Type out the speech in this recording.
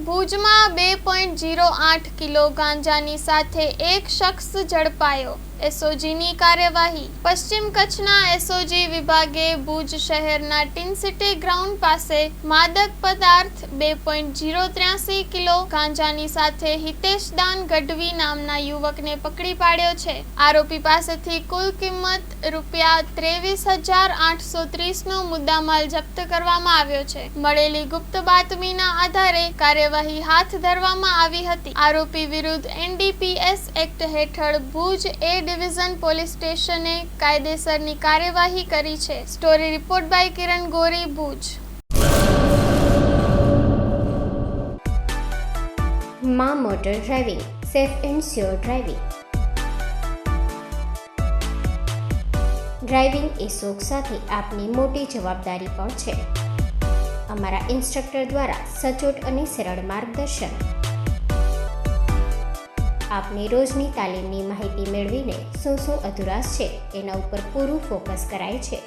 ભુજમાં 2.08 કિલો ગાંજાની સાથે એક શખ્સ ઝડપાયો. એસઓજીની કાર્યવાહી. પશ્ચિમ કચ્છના એસઓજી વિભાગે ભુજ શહેરના ટીન સિટી ગ્રાઉન્ડ પાસે માદક પદાર્થ 2.083 કિલો ગાંજાની સાથે હિતેશ દાન ગઢવી નામના યુવકને પકડી પાડ્યો છે. આરોપી પાસેથી કુલ કિંમત ₹23,830નો મુદ્દામાલ જપ્ત કરવામાં આવ્યો છે. મળેલી ગુપ્ત બાતમીના આધારે કાર્યવાહી હાથ ધરવામાં આવી હતી. આરોપી વિરુદ્ધ એનડીપીએસ એક્ટ હેઠળ ભુજ એ ડિવિઝન પોલીસ સ્ટેશને કાયદેસરની કાર્યવાહી કરી છે. સ્ટોરી રિપોર્ટ બાય કિરણ ગોરી, ભુજ. માં motor driving, safe and sure driving. Driving એ શોખ સાથે આપની મોટી જવાબદારી પણ છે. અમારા ઇન્સ્ટ્રક્ટર દ્વારા સચોટ અને સરળ માર્ગદર્શન. આપની રોજની તાલીમની માહિતી મેળવીને શું અધુરાશ છે એના ઉપર પૂરું ફોકસ કરાય છે.